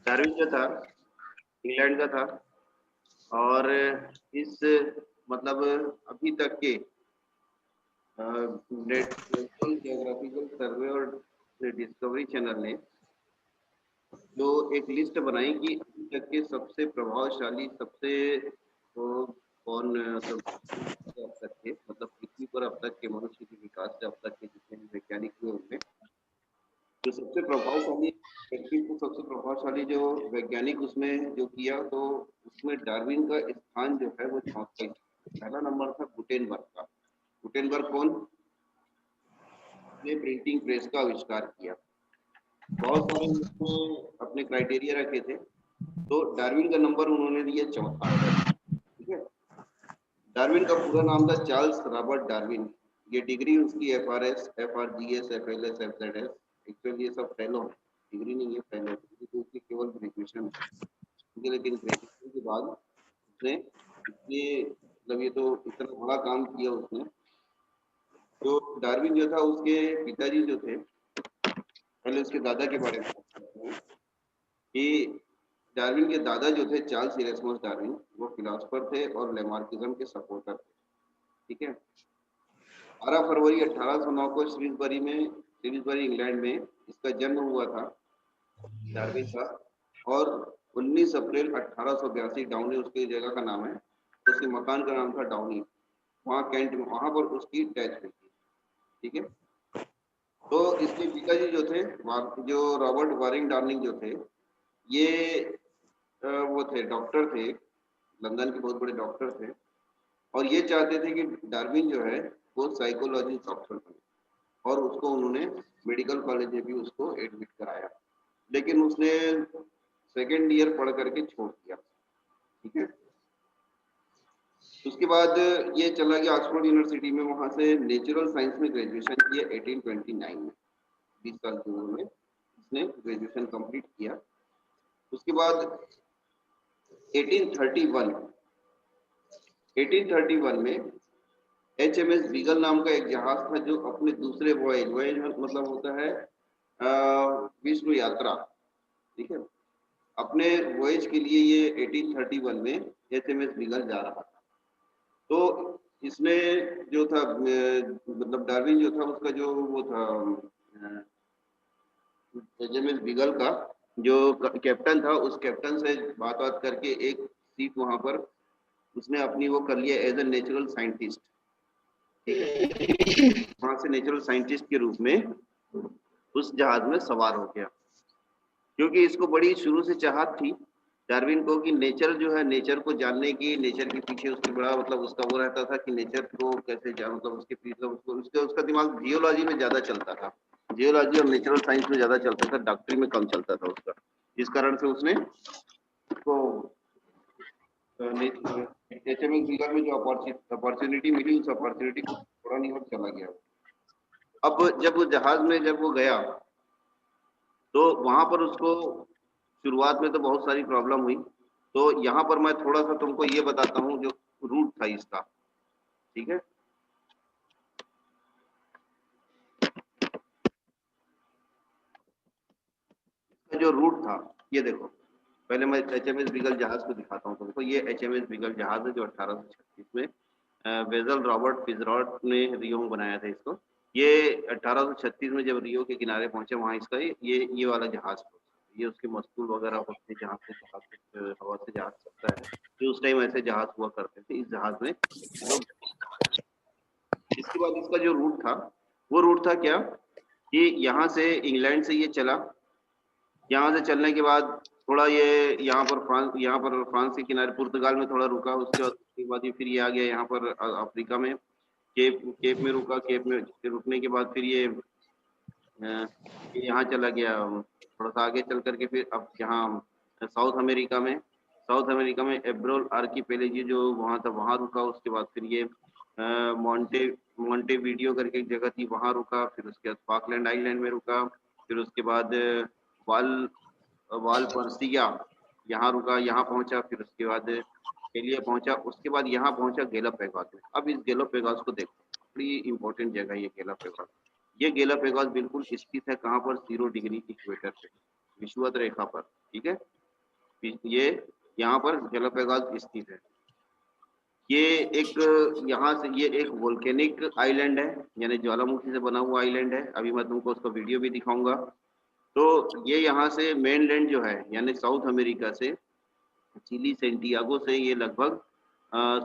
Darwin जो था England का था और इस मतलब अभी तक के नेशनल जियोग्राफिकल सर्वे और डिस्कवरी चैनल ने जो एक लिस्ट बनाई कि अभी तक के सबसे प्रभावशाली सबसे वो कौन मतलब अब तक के मतलब पृथ्वी पर अब तक के मनुष्य के विकास से अब तक के जितने भी वैज्ञानिक हुए उनमें जो सबसे प्रभावशाली व्यक्ति को सबसे प्रभावशाली जो वैज्ञानिक उसमें जो किया तो उसमें डार्विन का स्थान जो है वो चौथा। पहला नंबर था गुटेनबर्ग का। गुटेनबर्ग कौन? ने प्रिंटिंग प्रेस का आविष्कार किया। बहुत सारे उन्होंने अपने क्राइटेरिया रखे थे तो डार्विन का नंबर उन्होंने दिया चौथा। ठीक है। डार्विन का पूरा नाम था चार्ल्स रॉबर्ट डार्विन। ये डिग्री उसकी FRS FRGS FLS FZS actually ये सब फेलो है, डिग्री नहीं है फेलो, तो उसकी केवल ग्रेजुएशन है। लेकिन ग्रेजुएशन के बाद उसने इतने मतलब ये तो इतना बड़ा काम किया उसने। तो डार्विन जो था उसके पिताजी जो थे, पहले उसके दादा के बारे में बात करते हैं कि डार्विन के दादा जो थे चार्ल्स इरेस्मस डार्विन, वो फिलोसफर थे और लेमार्किज्म के सपोर्टर थे। ठीक है। 12 फरवरी 1809 को श्रीसबरी इंग्लैंड में इसका जन्म हुआ था डार्विन का। और 19 अप्रैल 1882 डाउनी उसकी जगह का नाम है, उसके मकान का नाम था डाउनी, वहाँ कैंट में, वहाँ पर उसकी डेथ हुई थी। ठीक है। तो इसके पिताजी जो थे जो रॉबर्ट वारिंग डार्लिंग जो थे ये वो थे डॉक्टर थे, लंदन के बहुत बड़े डॉक्टर थे और ये चाहते थे कि डार्विन जो है वो साइकोलॉजी डॉक्टर बने और उसको उन्होंने मेडिकल कॉलेज में भी उसको एडमिट कराया, लेकिन उसने सेकेंड ईयर पढ़ करके छोड़ दिया। ठीक है। उसके बाद ये चला गया ऑक्सफोर्ड यूनिवर्सिटी में, वहां से नेचुरल साइंस में ग्रेजुएशन किया 1829 में, 20 साल की उम्र में उसने ग्रेजुएशन कंप्लीट किया। उसके बाद 1831 में HMS बीगल नाम का एक जहाज था जो अपने दूसरे वॉयज मतलब होता है विश्व यात्रा। ठीक है। अपने वॉयज के लिए ये 1831 में HMS बीगल जा रहा था। तो इसमें जो था मतलब डार्विन जो था उसका जो वो था HMS बीगल का जो कैप्टन था, उस कैप्टन से बात करके एक सीट वहां पर उसने अपनी वो कर लिया एज ए नेचुरल साइंटिस्ट। ठीक है। वहां से नेचुरल साइंटिस्ट के रूप में उस जहाज में सवार हो गया, क्योंकि इसको बड़ी शुरू से चाहत थी डार्विन को कि नेचर जो है, नेचर को जानने की, नेचर के पीछे उसके बड़ा मतलब उसका वो रहता था कि नेचर को कैसे जान, मतलब उसके पीछे उसका दिमाग जियोलॉजी में ज्यादा चलता था, जियोलॉजी और नेचुरल साइंस में ज्यादा चलता था, डॉक्टरी में कम चलता था उसका। इस कारण से उसने उसको HMS बीगल में जो अपॉर्चुनिटी मिली उस अपॉर्चुनिटी को थोड़ा नहीं और चला गया। अब जब वो जहाज में जब वो गया तो वहां पर उसको शुरुआत में तो बहुत सारी प्रॉब्लम हुई। तो यहाँ पर मैं थोड़ा सा तुमको ये बताता हूँ जो रूट था इसका। ठीक है। इसका जो रूट था ये देखो, पहले मैं HMS बीगल जहाज को दिखाता हूँ तुमको। ये HMS बीगल जहाज है जो 1836 में वेजल रॉबर्ट फिजरॉट ने रियो में बनाया था इसको। ये 1836 में जब रियो के किनारे पहुंचे वहां इसका ये वाला जहाज था। ये उसके मस्तूल वगैरह होते हैं जहाँ से जहाज हवा से जहाज चलता है, कि उस टाइम ऐसे जहाज हुआ करते थे। इस जहाज में लोग, इसके बाद इसका जो रूट था वो रूट था क्या कि यहाँ से इंग्लैंड से ये चला, यहाँ से चलने के बाद थोड़ा ये यहाँ पर फ्रांस के किनारे पुर्तगाल में थोड़ा रुका। उसके बाद ये फिर ये आ गया यहाँ पर अफ्रीका में, केप में रुका। केप में रुकने के बाद फिर ये यहाँ चला गया, थोड़ा सा आगे चल करके फिर अब यहाँ साउथ अमेरिका में एब्रोल आर्कीपेलेजी जो वहाँ था वहाँ रुका। उसके बाद फिर ये मॉन्टे वीडियो करके एक जगह थी वहाँ रुका। फिर उसके बाद फॉकलैंड आइलैंड में रुका। फिर उसके बाद वाल वाल पर्सिया यहाँ रुका, यहाँ पहुंचा। फिर उसके बाद केलिया पहुंचा। उसके बाद यहाँ पहुंचा गैलापागोस में। अब इस गैलापागोस को देखो, बड़ी इंपॉर्टेंट जगह है ये गैलापागोस। ये गैलापागोस बिल्कुल स्थित है कहाँ पर? 0 डिग्री इक्वेटर पे, विषुवत रेखा पर। ठीक है। ये यहाँ पर गैलापागोस स्थित है। ये एक यहाँ से ये एक वोल्केनिक आइलैंड है, यानी ज्वालामुखी से बना हुआ आइलैंड है। अभी मैं तुमको उसका वीडियो भी दिखाऊंगा। तो ये यहाँ से मेनलैंड जो है यानी साउथ अमेरिका से चिली सेंटियागो से ये लगभग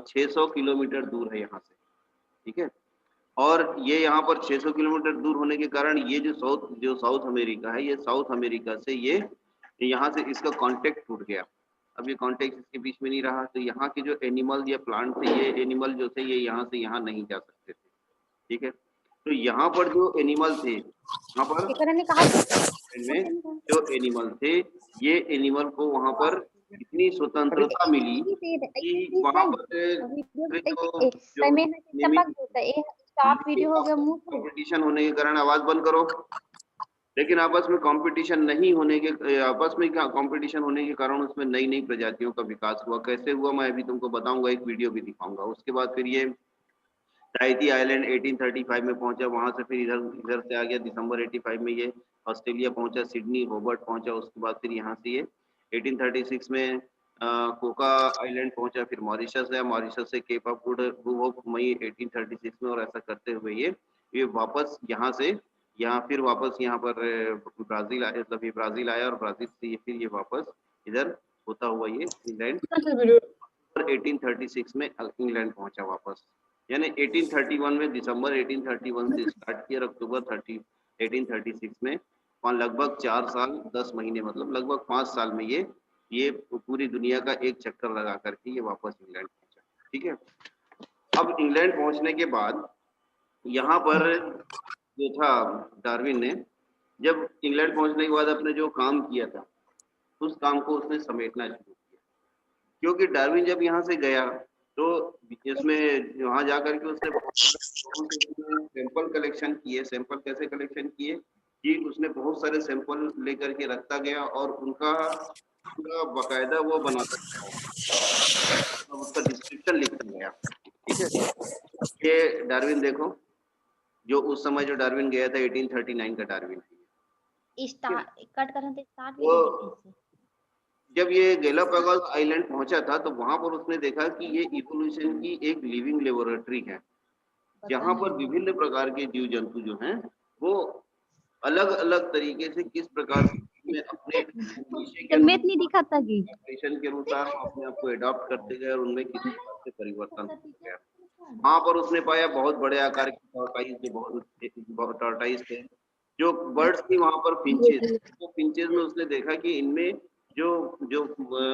600 किलोमीटर दूर है यहाँ से, ठीक है। और ये यहाँ पर 600 किलोमीटर दूर होने के कारण ये जो साउथ अमेरिका है, ये साउथ अमेरिका से ये यहाँ से इसका कांटेक्ट टूट गया। अब ये कांटेक्ट इसके बीच में नहीं रहा, तो यहाँ के जो एनिमल या प्लांट थे, ये एनिमल जो थे ये यहाँ से यहाँ नहीं जा सकते थे, ठीक है। तो यहाँ पर जो एनिमल थे, यहाँ पर में जो एनिमल थे, ये एनिमल को वहाँ पर इतनी स्वतंत्रता मिली कि वहाँ पर कंपटीशन होने के कारण, आवाज बंद करो, लेकिन आपस में कंपटीशन नहीं होने के आपस में क्या कंपटीशन होने के कारण उसमें नई नई प्रजातियों का विकास हुआ। कैसे हुआ मैं अभी तुमको बताऊंगा, एक वीडियो भी दिखाऊंगा। उसके बाद फिर ये टाइती आइलैंड 1835 में पहुंचा, वहां से फिर इधर से आ गया। दिसंबर 85 में ये ऑस्ट्रेलिया पहुंचा, सिडनी होबर्ट पहुंचा। उसके बाद फिर यहाँ से ये 1836 में कोका आइलैंड पहुंचा, फिर मॉरिशस है, मॉरिशस से केप ऑफ गुड होप मई 1836 में। और ऐसा करते हुए ये वापस यहाँ से फिर वापस यहाँ पर ब्राजील आया, मतलब ये ब्राजील आया, और ब्राजील से फिर ये वापस इधर होता हुआ ये इंग्लैंड 1836 में इंग्लैंड पहुंचा वापस। यानी 1831 में, दिसंबर 1831 से स्टार्ट किया, अक्टूबर 1836 में लगभग 4 साल 10 महीने, मतलब लगभग 5 साल में ये पूरी दुनिया का एक चक्कर लगा करके ये वापस इंग्लैंड पहुंचा, ठीक है। अब इंग्लैंड पहुंचने के बाद यहाँ पर जो था डार्विन ने, जब इंग्लैंड पहुंचने के बाद अपने जो काम किया था उस काम को उसने समेटना शुरू किया, क्योंकि डार्विन जब यहाँ से गया तो इसमें वहाँ जाकर के उसने सैंपल कलेक्शन किए। सैंपल कैसे कलेक्शन किए कि उसने बहुत सारे सैंपल लेकर के रखता गया और उनका पूरा बाकायदा वो बनाता गया, उसका डिस्क्रिप्शन लिखता गया, ठीक है। ये डार्विन देखो, जो उस समय जो डार्विन गया था 1839 का डार्विन कट करने स्टार्ट जब ये गैलापागोस आइलैंड पहुंचा था तो वहां पर उसने देखा कि ये इवोल्यूशन की एक लिविंग लेबोरेटरी है, जहां पर विभिन्न प्रकार के जीव जंतु जो हैं वो अलग अलग तरीके से किस प्रकार में अपने के अनुसार अपने आप को एडॉप्ट करते गए और उनमें किसी प्रकार से परिवर्तन हो गया। वहां पर उसने पाया बहुत बड़े आकार के टॉर्टाइज, जो बहुत टॉर्टाइज थे। जो बर्ड्स थी वहां पर फिंचेस, तो फिंचेस में उसने देखा कि इनमें जो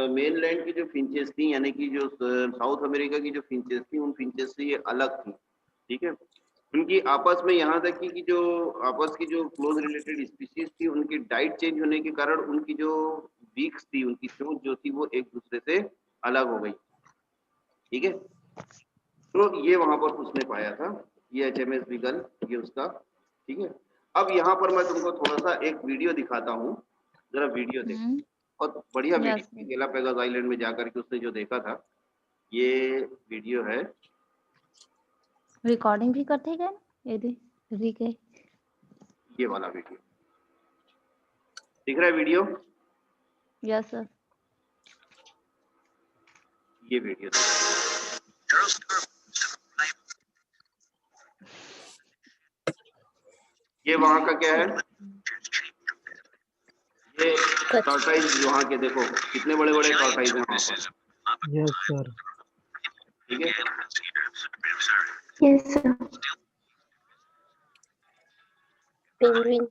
मेनलैंड की जो फिंचेस थी, यानी कि जो साउथ अमेरिका की जो फिंचेस थी, उन फिंचेस से ये अलग थी, ठीक है। उनकी आपस में यहाँ तक कि जो आपस की जो क्लोज रिलेटेड स्पीशीज थी, उनकी डाइट चेंज होने के कारण उनकी जो बीक्स थी, उनकी चोंच जो थी वो एक दूसरे से अलग हो गई, ठीक है। तो ये वहां पर उसने पाया था, ये HMS बीगल, ये उसका, ठीक है। अब यहाँ पर मैं तुमको थोड़ा सा एक वीडियो दिखाता हूँ, जरा वीडियो देखो, बहुत बढ़िया वीडियो, गैलापागोस आइलैंड में जाकर के उसने जो देखा था, ये वीडियो है। रिकॉर्डिंग भी करते गए ये वाला वीडियो दिख रहा है वीडियो? Yes sir. ये वीडियो ये वहां का क्या है, ये टॉर्टाइज वहां के देखो कितने बड़े बड़े टॉर्टाइज हैं वहां पर। यस सर, ठीक है। Yes sir. पेंगुइन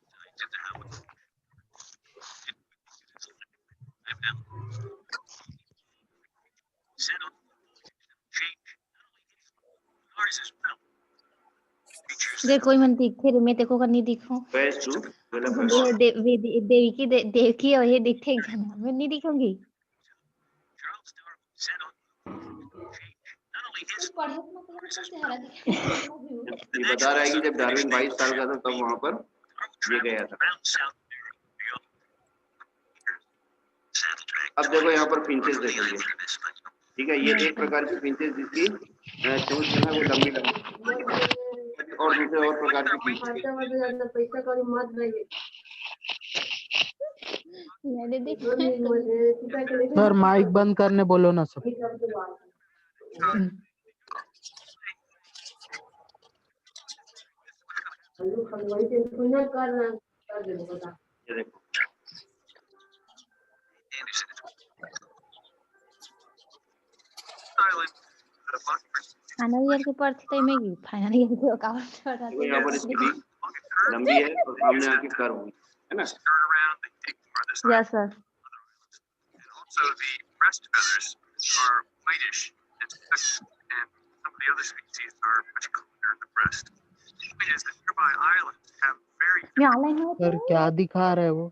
देखो ही मन दिखे रे, मैं देखो करनी दिखो बेस्ट टू देवकी और ये दिखे मैं नहीं दिखूंगी। ये बता रहा है कि जब डार्विन 22 साल का था तब वहां पर ये गया था। अब देखो यहाँ पर फिंचेस देखोगे, ठीक है। ये एक प्रकार की फिंचेस जिसकी चोंच जो है वो लंबी लंबी, और दूसरे और प्रकार की फिंचेस। मैंने देखा सर माइक बंद करने बोलो ना सब। ये देखो फाइनल ईयर के पर्ची तो में की फाइनल ईयर के अकाउंट छोड़ा देखो यहाँ पर इसकी भी लंबी है और सामने आके कर्व हुई है ना। Yes sir Also, the breast feathers are whitish and some of the other species are much cleaner in the breast. The point is that nearby islands have very ये ऑनलाइन है सर क्या दिखा रहा है वो?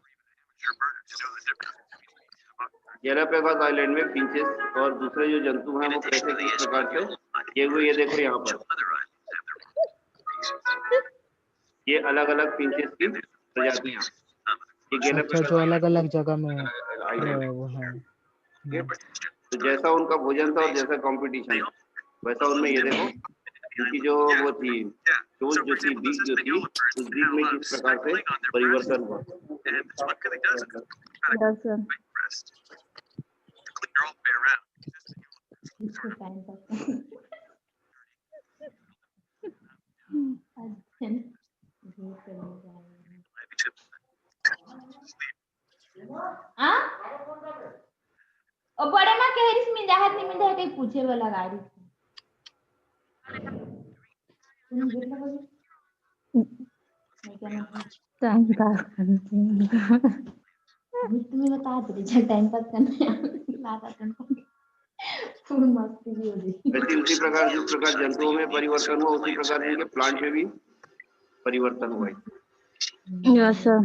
amateur birders to know the difference. Galapagos island में finches और दूसरे जो जंतु हैं वो कैसे किस प्रकार से ये हुए, ये देखो यहाँ पर ये अलग अलग फिंचेस की प्रजातियां, ये अच्छा गैलापागोस जो अलग अलग जगह में आइलैंड वो है। है। तो जैसा उनका भोजन था और जैसा कंपटीशन वैसा उनमें ये देखो उनकी जो वो थी चोंच जो थी बीक जो थी उस बीक में किस प्रकार से परिवर्तन हुआ। And this one really does it. Yes sir White breast. Clear all the way around. इसको टाइम पास Maybe tip. आ और बड़े मां कह रही में जाहत नहीं मिलता है कहीं पूछे वाला गाड़ी टाइम पास करने तुम्हें बता दे जब टाइम पास करने लाता तुमको फुल मस्ती भी हो रही वैसे उसी प्रकार जिस प्रकार जंतुओं में परिवर्तन हुआ उसी प्रकार इनके प्लांट में भी परिवर्तन हुआ है। यस सर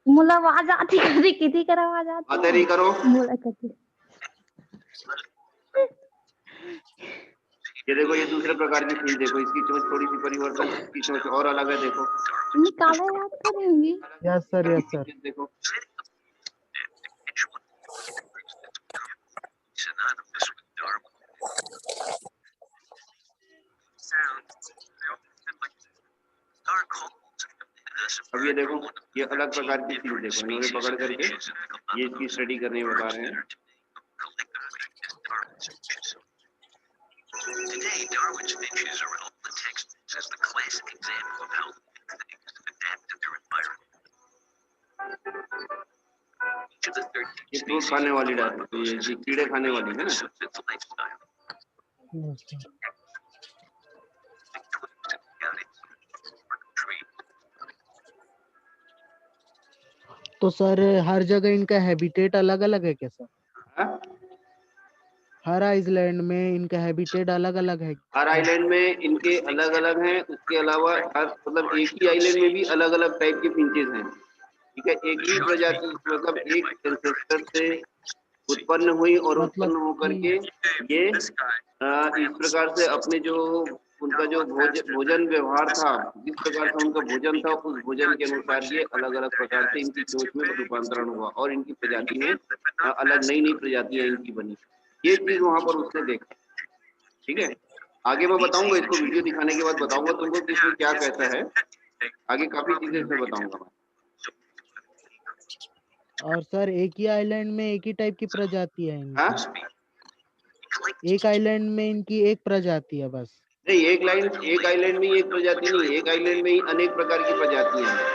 मुला आवाज आती कभी किसी कर आवाज आती आते नहीं करो मुला करती ये देखो ये दूसरे प्रकार की फील देखो इसकी चोंच थोड़ी सी परिवर्तन इसकी चोंच और अलग है देखो निकाला याद करेंगे यस सर देखो Synonymous with Darwin. Sounds. They often sound like dark holes. अब ये देखो ये अलग प्रकार की फील देखो इन्होंने पकड़ करके ये इसकी स्टडी करने में बता रहे हैं। Today, Darwin's finches are in all the textbooks as the classic example of how things adapt to their environment. Each of the 13 ये फ्रूट खाने वाली डाल ये कीड़े खाने वाली है ना। suits its lifestyle. तो सर हर जगह इनका हैबिटेट अलग अलग है क्या सर? हाँ? हर आइलैंड में इनका हैबिटेट अलग अलग है? हर आइलैंड में इनके अलग अलग हैं। उसके अलावा हर मतलब एक ही आइलैंड में भी अलग अलग टाइप के फिंचेस हैं। ठीक है, एक ही प्रजाति मतलब एक एंसेस्टर से उत्पन्न हुई और मतलब उत्पन्न होकर के ये इस प्रकार से अपने जो उनका जो भोजन व्यवहार था जिस प्रकार से उनका भोजन था उस भोजन के अनुसार ये अलग अलग प्रकार से इनकी चोंच में रूपांतरण हुआ और इनकी प्रजाति में अलग नई नई प्रजातियां इनकी बनी। ये चीज वहां पर उसने देखा। ठीक है, आगे मैं बताऊंगा इसको वीडियो दिखाने के बाद बताऊंगा तुमको कि इसमें क्या कहता है। आगे काफी चीजें इसमें बताऊंगा मैं। और सर एक ही आइलैंड में एक ही टाइप की प्रजाति है इनकी? हाँ? एक आइलैंड में इनकी एक प्रजाति है बस? नहीं, एक आइलैंड में एक प्रजाति नहीं, एक आइलैंड में ही अनेक प्रकार की प्रजातियां हैं।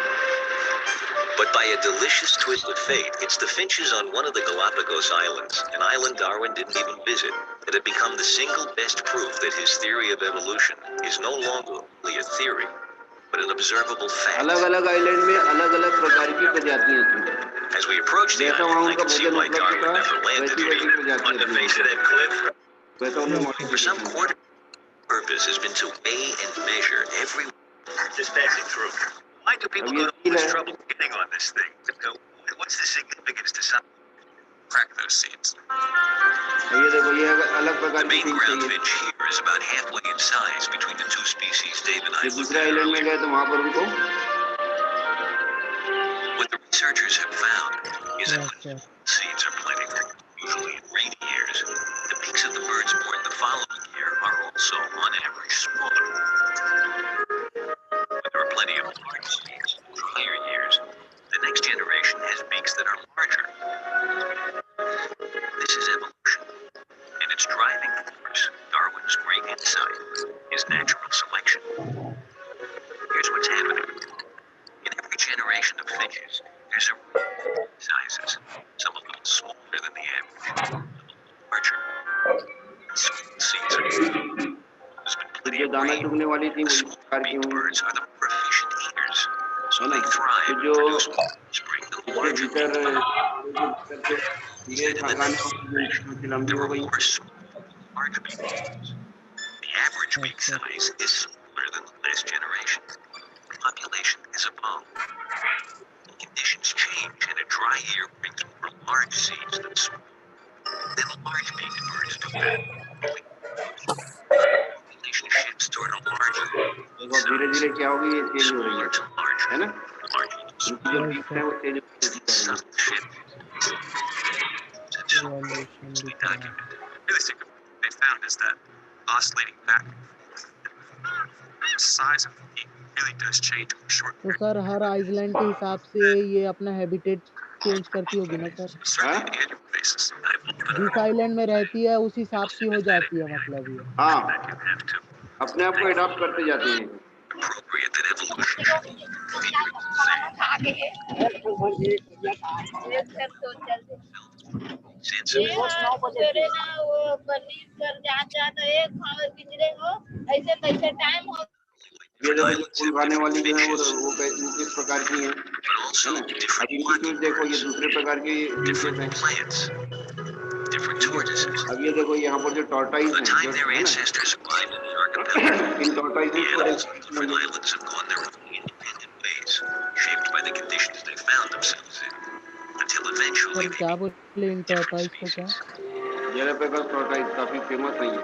But by a delicious twist of fate, it's the finches on one of the Galapagos Islands, an island Darwin didn't even visit, that have become the single best proof that his theory of evolution is no longer only a theory, but an observable fact. अलग-अलग island में अलग-अलग प्रकार की प्रजातियां थी। As we approach the जैसा island, वहाँ I उनका can see भोजन why उपलब्ध Darwin था never landed वैसी anywhere प्रजातियां on the थी। face of that cliff. वैसा उन्हें For some modification quarter purpose has been to weigh and measure every Just passing through. Why do people go to all this trouble getting on this thing? What's the significance to some? Crack those seeds. ये देखो ये अलग The प्रकार की main Finch ground है। finch here is about halfway in size between the two species Dave and I ये looked दूसरे at island में earlier. गए तो वहाँ पर उनको What the researchers have found is that Yes, sir. seeds are plentiful, usually in rainy years. The peaks of the birds born the following year are all also on average smaller. But there are plenty of large seeds for higher years. The next generation has beaks that are larger. This is evolution, and its driving force, Darwin's great insight, is natural selection. Here's what's happening. In every generation of finches, there's a range of sizes, some a little smaller than the average, some a little larger. Seeds are there's been plenty जो of दाना rain. चुगने वाली थी The वही small प्रकार की beaked हुई, birds are the more efficient eaters, so है ना? they thrive तो and जो produce offspring. The इसके larger भीतर beaked जो He कीड़े said in the खाने next वाली generation, जो लंबी there हो were गई, more small, large beaked birds. The average beak size is smaller than the last generation. The population has evolved. Conditions change, and a dry year brings more large seeds than small. Then large beaked birds do better. Population shifts toward a larger देखो अब धीरे धीरे क्या होगी, ये change हो रही smaller है, to larger, है ना? larger to इनकी जो smaller. बीक है वो चेंज होती It's जाएगी। subtle shift. इवोल्यूशन We दिख रहा है। documented. Realistically, what they found is that oscillating back, the size of the beak really does change in a short तो period. सर हर आइलैंड के हिसाब से ये अपना हैबिटेट चेंज करती होगी ना sir? Certainly on an annual basis. जिस आइलैंड में रहती है उस हिसाब की हो जाती है मतलब ये। हाँ, That you have to अपने आप को अडॉप्ट करते जाते हैं। appropriate that evolution should be sense of ये देखो जो islands फूल have खाने different वाली जो है finches, वो किस प्रकार की है, but also है ना? अब different इनकी walking चूज देखो, ये birds, दूसरे प्रकार की finches different हैं, plants, different tortoises. अब ये देखो यहाँ पर जो टॉर्टाइस By the हैं, time जो their है ना, ancestors arrived in the archipelago, in tortoise the को animals देखो, on different islands have gone their own independent ways, shaped by the conditions they found themselves in, until eventually sir they क्या became बोले इन different tortoise को क्या? species. Galapagos tortoise काफी famous है ये।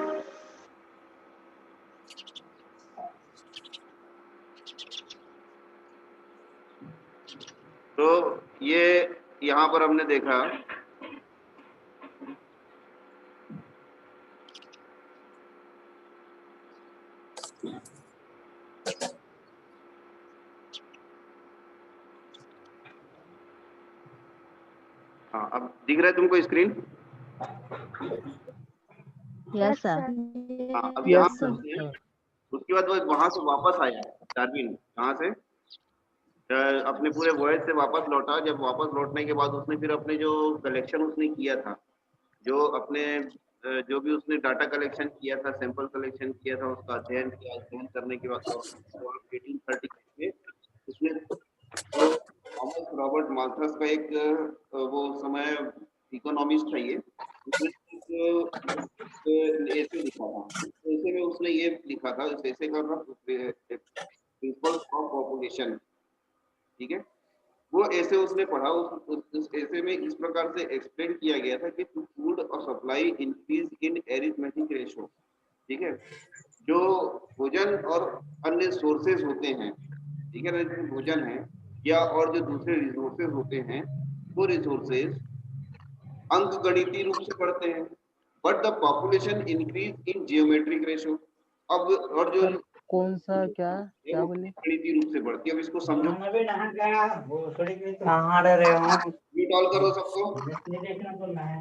तो ये यहाँ पर हमने देखा हाँ, अब दिख रहा है तुमको स्क्रीन? Yes sir. हाँ, अब यहाँ Yes, पर sir. उसके बाद वो वहां से वापस आया डार्विन, कहाँ से? अपने पूरे वॉयज से वापस लौटा। जब वापस लौटने के बाद उसने फिर अपने जो कलेक्शन उसने किया था, जो अपने जो भी उसने डाटा कलेक्शन किया था, सैंपल कलेक्शन किया था, उसका अध्ययन किया। अध्ययन करने के बाद 1830 में उसने थॉमस रॉबर्ट माल्थस का एक वो समय इकोनॉमिस्ट था, ये उसने एक ऐसे लिखा था। ऐसे में उसने ये लिखा था, इस ऐसे का प्रिंसिपल्स ऑफ पॉपुलेशन, ठीक है? वो ऐसे उसने पढ़ा, उस ऐसे में इस प्रकार से एक्सप्लेन किया गया था कि फूड और supply increase in arithmetic ratio, ठीक है? जो भोजन और अन्य सोर्सेज होते हैं, ठीक है ना, जो भोजन है या और जो दूसरे रिसोर्सेज होते हैं, वो रिसोर्सेज अंकगणितीय रूप से बढ़ते हैं, but the population increase in geometric ratio. अब और जो सर कौन सा क्या बोले? गणितीय रूप से बढ़ती है। अब इसको समझो। कहाँ रहे हो? म्यूट ऑल करो सबको,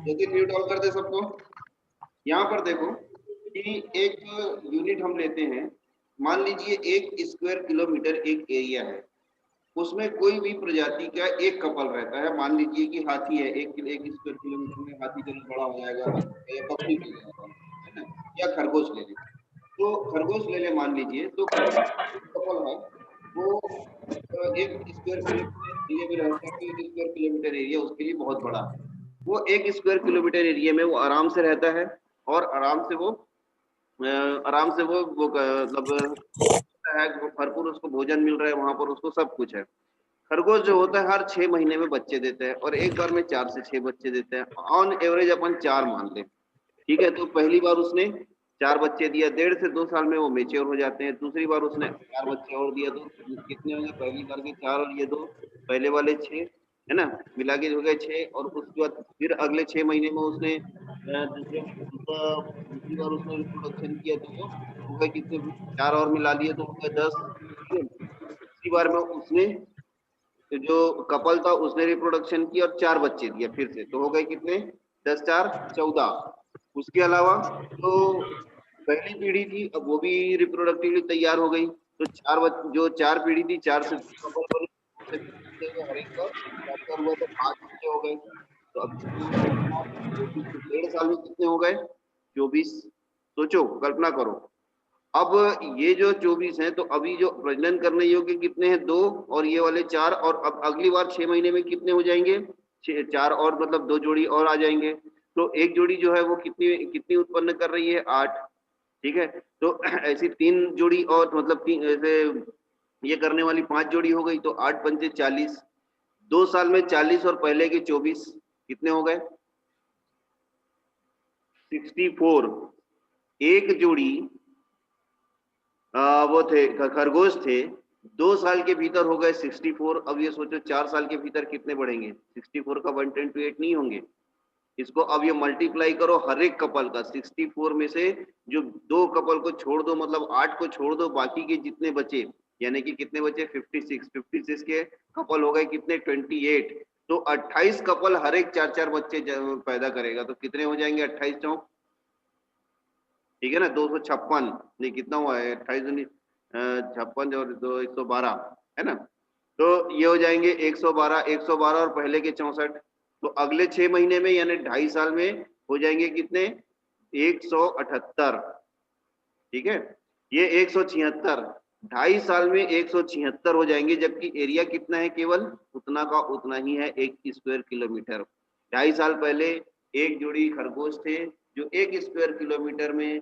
जल्दी म्यूट ऑल कर दे सबको। यहाँ पर देखो कि एक यूनिट हम लेते हैं, मान लीजिए 1 स्क्वायर किलोमीटर एक एरिया है, उसमें कोई भी प्रजाति का एक कपल रहता है। मान लीजिए कि हाथी है, 1 स्क्वायर किलोमीटर में हाथी जब बड़ा हो जाएगा या बकरी मिल जाएगा, है ना, या खरगोश ले लें, तो खरगोश ले ले मान लीजिए, तो कपल है वो 1 स्क्वायर किलोमीटर एरिया में रहता है। 1 स्क्वायर किलोमीटर एरिया उसके लिए बहुत बड़ा है। वो 1 स्क्वायर किलोमीटर एरिया में वो आराम से रहता है और आराम से वो मतलब है, भरपूर उसको भोजन मिल रहा है, वहां पर उसको सब कुछ है। खरगोश जो होता है हर 6 महीने में बच्चे देते हैं और एक बार में 4 से 6 बच्चे देते हैं। ऑन एवरेज अपन 4 मान लें, ठीक है? तो पहली बार उसने 4 बच्चे दिया, 1.5 से 2 साल में वो मेच्योर हो जाते हैं। दूसरी बार उसने 4 बच्चे और दिया, तो कितने होंगे? पहली बार के 4 और ये 2, पहले वाले 6, है ना, मिला के हो गए 6, और उसके बाद फिर अगले 6 महीने में उसने दूसरी बार उसने रिप्रोडक्शन किया तो हो गए कितने, 4 और मिला लिए तो हो गए 10। ठीक है, तीसरी बार में उसने जो कपल था उसने रिप्रोडक्शन किया और 4 बच्चे दिए फिर से, तो हो गए कितने, 10 4 14। उसके अलावा तो पहली पीढ़ी थी, अब वो भी रिप्रोडक्टिवली तैयार हो गई, तो जो 4 पीढ़ी थी, 4 से कपल बने, उससे बच्चे हुए, हर एक का 4 हुआ तो 5 बच्चे हो गए। तो अब 1.5 साल में कितने हो गए, 24। सोचो, कल्पना करो। अब ये जो 24 हैं, तो अभी जो प्रजनन करने योग्य कितने हैं, 2, और ये वाले 4, और अब अगली बार 6 महीने में कितने हो जाएंगे, 4 और, मतलब 2 जोड़ी और आ जाएंगे। तो एक जोड़ी जो है वो कितनी कितनी उत्पन्न कर रही है, 8। ठीक है, तो ऐसी 3 जोड़ी और, मतलब 3 ऐसे ये करने वाली 5 जोड़ी हो गई, तो 8 पंचे 40, 2 साल में 40 और पहले के 24 कितने हो गए, 64। एक जोड़ी वो थे खरगोश थे, 2 साल के भीतर हो गए 64। अब ये सोचो 4 साल के भीतर कितने बढ़ेंगे, 64 का 1/10 नहीं होंगे। इसको अब ये मल्टीप्लाई करो हर एक कपल का, 64 में से जो 2 कपल को छोड़ दो, मतलब 8 को छोड़ दो, बाकी के जितने बचे, यानी कि कितने बचे, 56 के कपल हो गए कितने, 28। तो 28 कपल हर एक 4-4 बच्चे पैदा करेगा, तो कितने हो जाएंगे, 28 चौक, ठीक है ना, 256, नहीं कितना हुआ है, 28 56 और 2 112, है ना। तो ये हो जाएंगे 112 और पहले के 64। तो अगले 6 महीने में यानी 2.5 साल में हो जाएंगे कितने, 178। ठीक है, ये 176, 2.5 साल में 176 हो जाएंगे, जबकि एरिया कितना है, केवल उतना का उतना ही है, 1 स्क्वायर किलोमीटर। 2.5 साल पहले एक जोड़ी खरगोश थे जो 1 स्क्वायर किलोमीटर में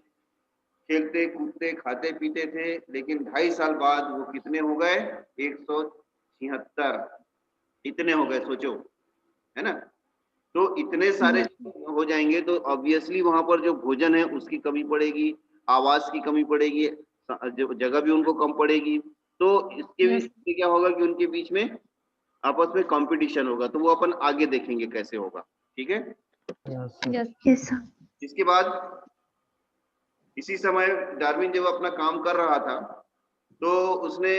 खेलते कूदते खाते पीते थे, लेकिन 2.5 साल बाद वो कितने हो गए, 176 इतने हो गए, सोचो, है ना। तो इतने सारे हो जाएंगे, तो ऑब्वियसली वहां पर जो भोजन है उसकी कमी पड़ेगी, आवास की कमी पड़ेगी, जगह भी उनको कम पड़ेगी। तो इसके बीच में क्या होगा कि उनके बीच में आपस में कंपटीशन होगा, तो वो अपन आगे देखेंगे कैसे होगा। ठीक है, यस सर। इसके बाद इसी समय डार्विन जब अपना काम कर रहा था, तो उसने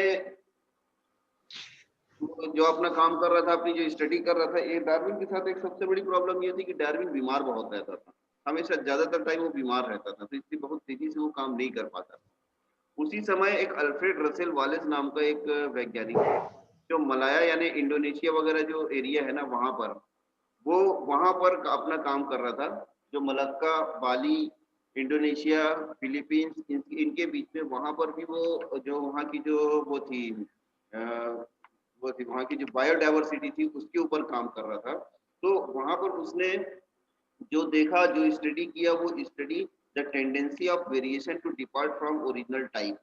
जो अपना काम कर रहा था, अपनी जो स्टडी कर रहा था, ये डार्विन के साथ एक सबसे बड़ी प्रॉब्लम ये थी कि डार्विन बीमार बहुत रहता था, हमेशा ज्यादातर टाइम वो बीमार रहता था, तो इसलिए बहुत तेजी से वो काम नहीं कर पाता। उसी समय एक अल्फ्रेड रसेल वालेस नाम का एक वैज्ञानिक है, जो मलाया यानी इंडोनेशिया वगैरह जो एरिया है ना, वो वहां पर अपना काम कर रहा था, जो मलक्का, बाली, इंडोनेशिया, फिलीपींस, इनके बीच में, वहां पर भी वो जो वहां की जो वहां की जो बायोडाइवर्सिटी थी उसके ऊपर काम कर रहा था। तो वहां पर उसने जो देखा, जो स्टडी किया, वो study the tendency of variation to depart from original type.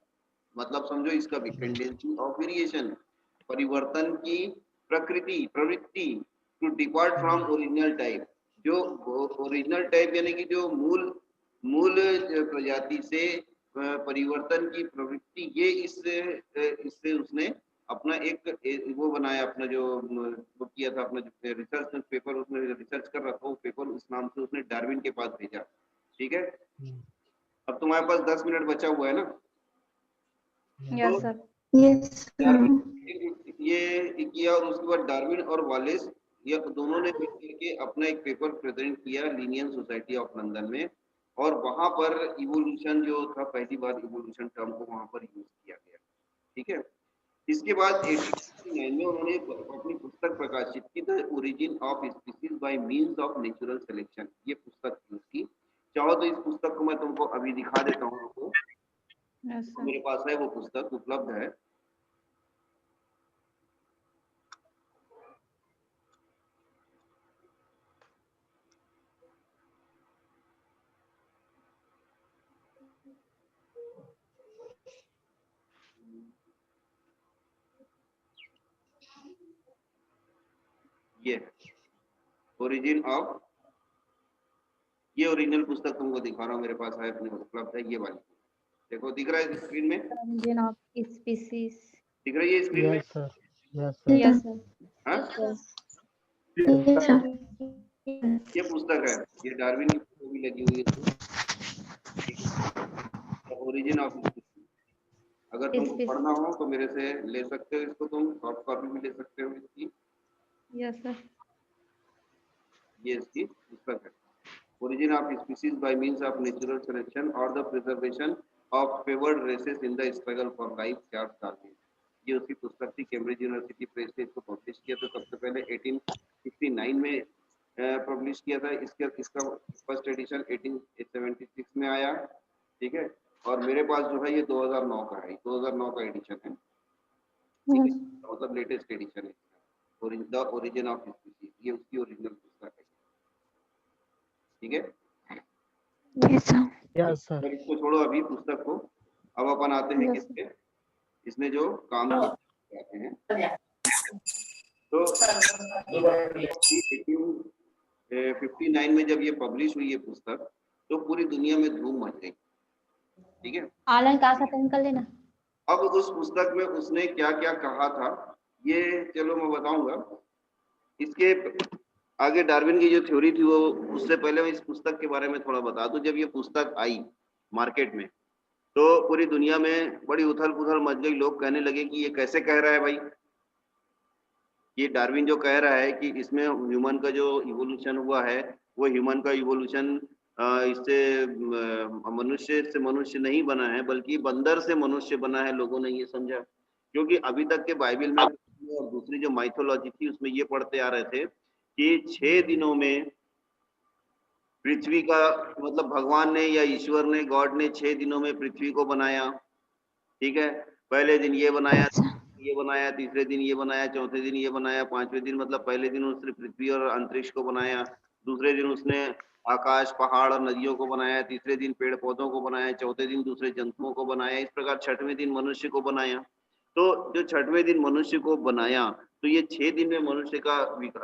मतलब समझो इसका भी, टेंडेंसी ऑफ वेरिएशन, परिवर्तन की प्रवृत्ति, to depart from original type, जो ओरिजिनल टाइप यानी कि जो मूल मूल प्रजाति से परिवर्तन की प्रवृत्ति, ये इससे उसने अपना एक वो बनाया, अपना जो वो किया था, अपना जो रिसर्च पेपर उसने रिसर्च कर रहा था, वो पेपर उस नाम से उसने डार्विन के पास भेजा। ठीक है, अब तुम्हारे पास 10 मिनट बचा हुआ है ना। Yes sir. डार्विन ये किया, और उसके बाद डार्विन और वालेस ये दोनों ने मिलकर के अपना एक पेपर प्रेजेंट किया लीनियन सोसाइटी ऑफ लंदन में, और वहां पर इवोल्यूशन जो था, पहली बार इवोल्यूशन टर्म को वहां पर यूज किया गया। ठीक है, इसके बाद 1869 में उन्होंने अपनी पुस्तक प्रकाशित की, the origin of species by means of natural selection, ये पुस्तक थी उसकी। चाहो तो इस पुस्तक को मैं तुमको अभी दिखा देता हूँ आपको, मेरे पास है वो पुस्तक उपलब्ध है। ये ओरिजिन ऑफ, ये ओरिजिनल पुस्तक तुमको दिखा रहा हूँ, मेरे पास है, अपने उपलब्ध है, ये वाली। देखो, दिख रहा है स्क्रीन में, ओरिजिन ऑफ स्पीसीज। दिख रही है स्क्रीन में। Yes sir, yes sir. Yes sir. हाँ, Yes, sir. ये पुस्तक है, ये डार्विन की पुस्तक भी लगी हुई है, ओरिजिन ऑफ स्पीसीज। अगर तुमको Species. पढ़ना हो तो मेरे से ले सकते हो इसको, तुम सॉफ्ट कॉपी भी ले सकते हो इसकी। Yes, sir. ये इसकी पुस्तक है, origin of species by means of natural selection और the preservation of favoured races in the struggle for life, Charles Darwin. ये उसकी पुस्तक थी, कैम्ब्रिज यूनिवर्सिटी प्रेस से इसको पब्लिश किया था। सबसे पहले 1859 में पब्लिश किया था। इसका फर्स्ट एडिशन 1876 में आया, ठीक है। और मेरे पास जो है ये 2009 का है, 2009 का एडिशन है, ठीक है, मतलब लेटेस्ट एडिशन है, द ओरिजिन ऑफ स्पीसीज, ये उसकी ओरिजिनल पुस्तक है, ठीक है। Yes, sir. Yes sir. पर इसको छोड़ो अभी पुस्तक को, अब अपन आते हैं Yes. किसके, इसने जो काम करते हैं। तो 1859 में जब ये पब्लिश हुई ये पुस्तक, तो पूरी दुनिया में धूम मच गई, ठीक है। आलन का सा पेन कर लेना। अब उस पुस्तक में उसने क्या क्या कहा था, ये चलो मैं बताऊंगा। इसके आगे डार्विन की जो थ्योरी थी वो, उससे पहले मैं इस पुस्तक के बारे में थोड़ा बता दूं। जब ये पुस्तक आई मार्केट में तो पूरी दुनिया में बड़ी उथल पुथल मच गई। लोग कहने लगे कि ये कैसे कह रहा है भाई, ये डार्विन जो कह रहा है कि इसमें ह्यूमन का जो इवोल्यूशन हुआ है वो ह्यूमन का इवोल्यूशन इससे मनुष्य से मनुष्य नहीं बना है, बल्कि बंदर से मनुष्य बना है। लोगों ने ये समझा, क्योंकि अभी तक के बाइबल में और दूसरी जो माइथोलॉजी थी उसमें ये पढ़ते आ रहे थे कि 6 दिनों में पृथ्वी का, मतलब भगवान ने या ईश्वर ने, गॉड ने 6 दिनों में पृथ्वी को बनाया, ठीक है। पहले दिन ये बनाया, तीसरे दिन ये बनाया, चौथे दिन ये बनाया, पांचवें दिन, मतलब पहले दिन उसने पृथ्वी और अंतरिक्ष को बनाया, दूसरे दिन उसने आकाश, पहाड़ और नदियों को बनाया, तीसरे दिन पेड़ पौधों को बनाया, चौथे दिन दूसरे जंतुओं को बनाया। इस प्रकार छठवें दिन मनुष्य को बनाया। तो जो छठवें दिन मनुष्य को बनाया, तो ये 6 दिन में मनुष्य का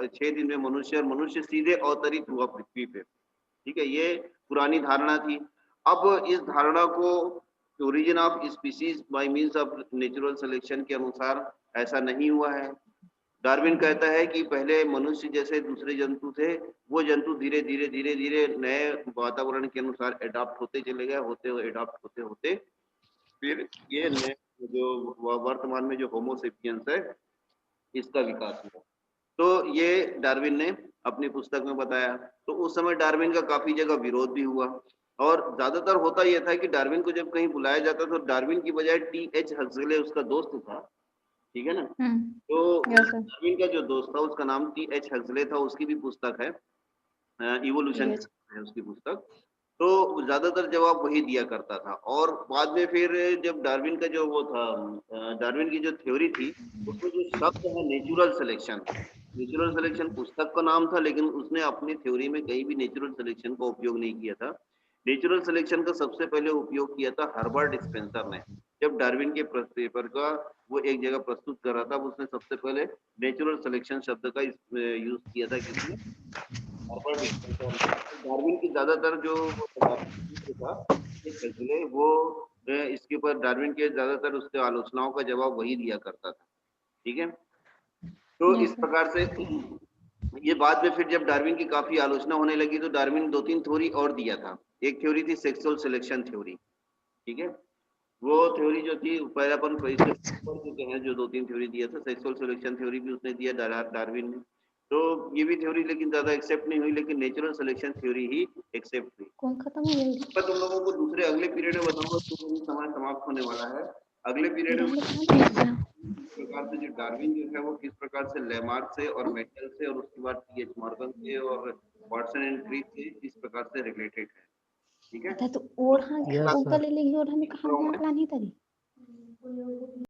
6 दिन में मनुष्य, और मनुष्य सीधे अवतरित हुआ पृथ्वी पे, ठीक है। ये पुरानी धारणा थी। अब इस धारणा को origin of species by means of natural selection के अनुसार ऐसा नहीं हुआ है। डार्विन कहता है कि पहले मनुष्य जैसे दूसरे जंतु थे, वो जंतु धीरे धीरे नए वातावरण के अनुसार एडॉप्ट होते चले गए, एडॉप्ट होते होते फिर ये नए जो वर्तमान में जो होमो सेपियंस है इसका विकास हुआ। तो ये डार्विन ने अपनी पुस्तक में बताया। तो उस समय डार्विन का काफी जगह विरोध भी हुआ, और ज्यादातर होता यह था कि डार्विन को जब कहीं बुलाया जाता तो डार्विन की बजाय टी.एच. हक्सले उसका दोस्त था, ठीक है ना। तो Yes, sir. डार्विन का जो दोस्त था उसका नाम टी.एच. हक्सले था, उसकी भी पुस्तक है, इवोल्यूशन Yes. है उसकी पुस्तक। तो ज्यादातर जवाब वही दिया करता था। और बाद में फिर जब डार्विन का जो वो था, डार्विन की जो थ्योरी थी, उसमें जो शब्द है नेचुरल सिलेक्शन, नेचुरल सिलेक्शन पुस्तक का नाम था, लेकिन उसने अपनी थ्योरी में कहीं भी नेचुरल सिलेक्शन का उपयोग नहीं किया था। नेचुरल सिलेक्शन का सबसे पहले उपयोग किया था हर्बर्ट स्पेंसर ने। जब डार्विन के पेपर का वो एक जगह प्रस्तुत कर रहा था, उसने सबसे पहले नेचुरल सिलेक्शन शब्द का यूज किया था, किसने, हर्बर्ट स्पेंसर ने। डार्विन की ज्यादातर जो था वो इसके ऊपर डार्विन के ज्यादातर उसके आलोचनाओं का जवाब वही दिया करता था, ठीक है। तो Yes, इस sir. प्रकार से ये बाद में फिर जब डार्विन की काफी आलोचना होने लगी तो डार्विन 2-3 थ्योरी और दिया था। एक थ्योरी थी सेक्सुअल सिलेक्शन थ्योरी, ठीक है। वो थ्योरी जो थी पहले अपन इससे पढ़ चुके हैं, जो 2-3 थ्योरी दिया था। सेक्सुअल सिलेक्शन थ्योरी भी उसने दिया डार्विन ने। तो ये भी थ्योरी लेकिन ज्यादा एक्सेप्ट नहीं हुई, लेकिन नेचुरल सिलेक्शन थ्योरी ही एक्सेप्ट हुई। कौन खत्म हो गई? मैं तुम लोगों को दूसरे अगले पीरियड में बताऊंगा, क्योंकि समय समाप्त होने वाला है। अगले पीरियड में Yes, sir. इस प्रकार से जो डार्विन जो है वो किस प्रकार से लेमार्क से और मेंडल से और उसके बाद टी.एच. मॉर्गन से और वाटसन एंड क्रिक से इस प्रकार से रिलेटेड है, ठीक है। आता तो ओढ़ा Yes, sir. उनका ले लेगी, ओढ़ा में कहाँ लानी तरी।